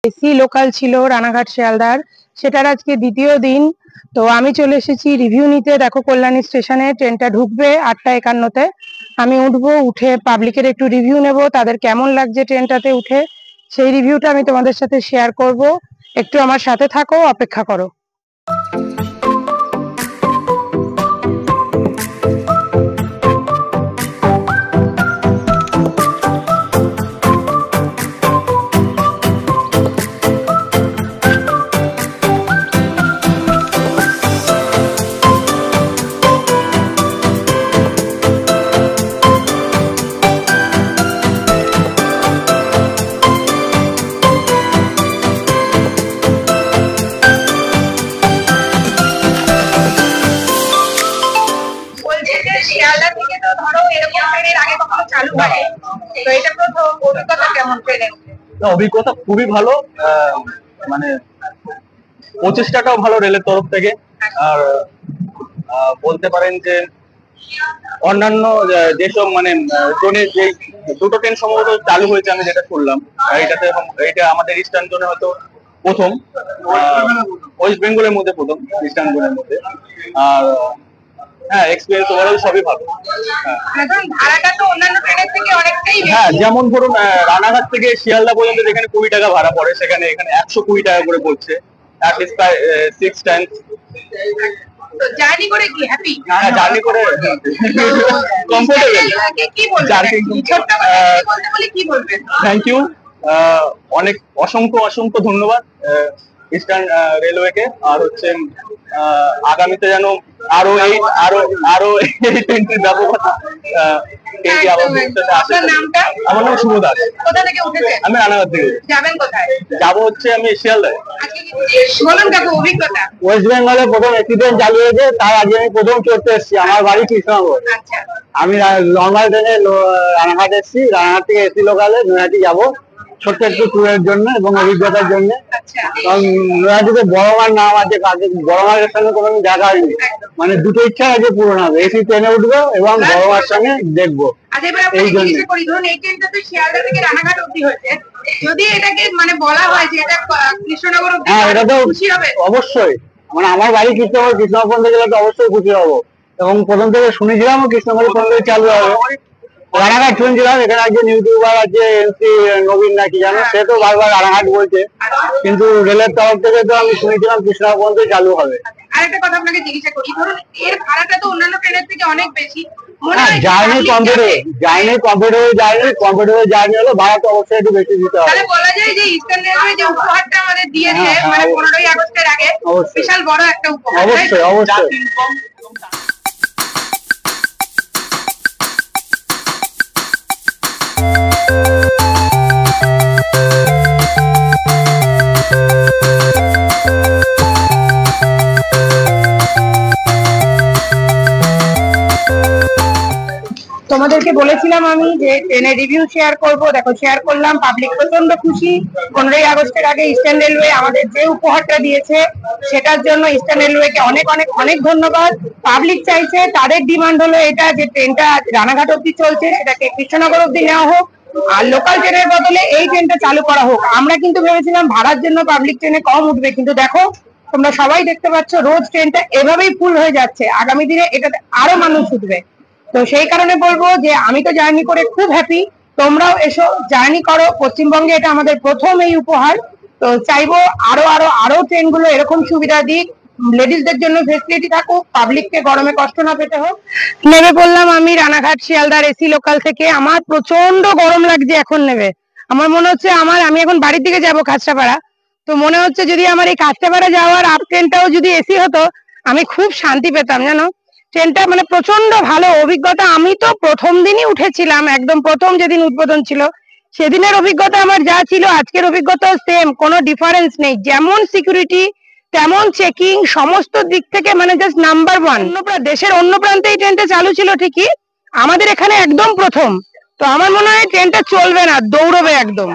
AC local ছিল রানাঘাট শিয়ালদার, সেটার আজকে দ্বিতীয় দিন। তো আমি চলে এসেছি রিভিউ নিতে। দেখো কল্যাণী স্টেশনে ট্রেনটা ঢুকবে 8:51-তে। আমি উঠবো, উঠে পাবলিকের একটু রিভিউ নেব, তাদের কেমন লাগছে ট্রেনটাতে উঠে, সেই রিভিউটা আমি তোমাদের সাথে শেয়ার করব। একটু আমার সাথে থাকো, অপেক্ষা করো। শিয়ালদা থেকে তো ধরো এরকম ট্রেনের আগে কখনো চালু হয়, তো এটা প্রথম অভিজ্ঞতা কেমন ট্রেনের? অভিজ্ঞতা খুবই ভালো, মানে প্রচেষ্টাটাও ভালো রেলের তরফ থেকে। আর বলতে পারেন যে অন্যান্য যেসব মানে ট্রেনের যে দুটো ট্রেন সম্ভবত চালু হয়েছে আমি যেটা শুনলাম, এটা আমাদের ইস্টার্ন জোনে হয়তো প্রথম, ওয়েস্ট বেঙ্গলের মধ্যে প্রথম, ইস্টার্ন জোনের মধ্যে। আর হ্যাঁ, এক্সপেরিয়েন্স ওভারঅল সবই ভালো। ভাড়াটা তো অন্যান্য ট্রেনের থেকে অনেকটাই বেশি। হ্যাঁ, যেমন ধরুন রানাঘাট থেকে শিয়ালদা পর্যন্ত যেখানে 20 টাকা ভাড়া পড়ে, সেখানে এখানে 120 টাকা করে পড়ছে, অ্যাটলিস্ট প্রায় 6 টাইমস। তো জার্নি করে কি হ্যাপি? হ্যাঁ, জার্নি করে কমফোর্টেবল। কি বলবেন ছোট্ট করে বলতে বলি, কি বলবেন? থ্যাংক ইউ, অনেক অসংখ্য ধন্যবাদ ইস্টার্ন রেলওয়েকে। আর হচ্ছে আগামীতে যেন আরো এই ট্রেনটির ব্যবহার আমার নাম শুভ দাস। কোথা থেকে উঠেছেন? আমি রানাঘাট থেকে। যাবেন কোথায়? যাবো হচ্ছে আমি শিয়ালদায়। বলুন কাকু অভিজ্ঞতা। ওয়েস্ট বেঙ্গলে প্রথম একটি ট্রেন চালু হয়েছে, তার আগে আমি প্রথম চড়তে এসেছি। আমার বাড়ি কৃষ্ণনগর। আচ্ছা, আমি নর্মাল ট্রেনে রানাঘাট এসেছি, রানাঘাট থেকে এসি লোকালে নৈহাটি যাবো ছোট্ট একটু ট্যুরের জন্য এবং অভিজ্ঞতার জন্য। কারণ নৈহাটিতে বড় মার নাম আছে, বড় মায়ের সঙ্গে কোনো দেখা হয়নি, মানে দুটো ইচ্ছা আছে পূরণ হবে, এসি ট্রেনে উঠবো এবং বড় মার সঙ্গে দেখবো। এই জন্য ধরুন এই ট্রেনটা তো শিয়ালদা থেকে রানাঘাট অবধি হয়েছে, যদি এটাকে মানে বলা হয় যে এটা কৃষ্ণনগর অবধি, হ্যাঁ, এটা তো খুশি হবে অবশ্যই। মানে আমার বাড়ি কৃষ্ণনগর পর্যন্ত গেলে তো অবশ্যই খুশি হবো। এবং প্রথম থেকে শুনেছিলাম কৃষ্ণনগর পর্যন্ত চালু হবে। রানাঘাট শুনছিলাম, এখানে একজন ইউটিউবার আছে এমসি নবীন নাকি জানো, সে তো বারবার রানাঘাট বলছে, কিন্তু রেলের তরফ থেকে তো আমি শুনেছিলাম কৃষ্ণনগর পর্যন্ত চালু হবে। আরেকটা কথা আপনাকে জিজ্ঞাসা করি, ধরুন এর ভাড়াটা তো অন্যান্য ট্রেনের থেকে অনেক বেশি, জার্নি জার্নি হলো ভাড়া তো অবশ্যই একটু বেশি দিতে হবে। তাহলে বলা যায় যে ইস্টার্ন রেলওয়ে যে উপহারটা আমাদের দিয়েছে, মানে 15ই আগস্টের আগে, বিশাল বড় একটা উপহার। অবশ্যই। তোমাদেরকে বলেছিলাম আমি যে ট্রেনের রিভিউ শেয়ার করব, দেখো শেয়ার করলাম। পাবলিক প্রচন্ড খুশি। 15ই আগস্টের আগে ইস্টার্ন রেলওয়ে আমাদের যে উপহারটা দিয়েছে, সেটার জন্য ইস্টার্ন রেলওয়েকে অনেক অনেক অনেক ধন্যবাদ। পাবলিক চাইছে, তাদের ডিমান্ড হলো এটা যে ট্রেনটা রানাঘাট অব্দি চলছে, সেটাকে কৃষ্ণনগর অব্দি নেওয়া হোক, আর লোকাল ট্রেনের বদলে এই ট্রেনটা চালু করা হোক। আমরা কিন্তু ভেবেছিলাম ভাড়ার জন্য পাবলিক ট্রেনে কম উঠবে, কিন্তু দেখো তোমরা সবাই দেখতে পাচ্ছ রোজ ট্রেনটা এভাবেই ফুল হয়ে যাচ্ছে। আগামী দিনে এটাতে আরো মানুষ উঠবে। তো সেই কারণে বলবো যে আমি তো জার্নি করে খুব হ্যাপি, তোমরাও এসো জার্নি করো। পশ্চিমবঙ্গে এটা আমাদের প্রথম এই উপহার। তো চাইবো আরো ট্রেনগুলো এরকম সুবিধা দিক, লেডিসদের জন্য ফেসিলিটি থাকুক, পাবলিককে গরমে কষ্ট না পেতে হোক। নেমে পড়লাম আমি রানাঘাট শিয়ালদার এসি লোকাল থেকে। আমার প্রচন্ড গরম লাগছে এখন নেমে। আমার মনে হচ্ছে আমি এখন বাড়ির দিকে যাবো কাঁচরাপাড়া। তো মনে হচ্ছে যদি আমার এই কাঁচরাপাড়া যাওয়ার আপ ট্রেনটাও যদি এসি হতো, আমি খুব শান্তি পেতাম জানো। ট্রেনটা মানে প্রচন্ড ভালো অভিজ্ঞতা। আমি তো প্রথম দিনই উঠেছিলাম, একদম প্রথম যেদিন উদ্বোধন ছিল, সেদিনের অভিজ্ঞতা আমার যা ছিল আজকের অভিজ্ঞতা সেম, কোনো ডিফারেন্স নেই। যেমন সিকিউরিটি তেমন চেকিং, সমস্ত দিক থেকে মানে জাস্ট নাম্বার ওয়ান। দেশের অন্য প্রান্তে এই ট্রেনটা চালু ছিল ঠিকই, আমাদের এখানে একদম প্রথম। তো আমার মনে হয় ট্রেনটা চলবে না, দৌড়বে একদম।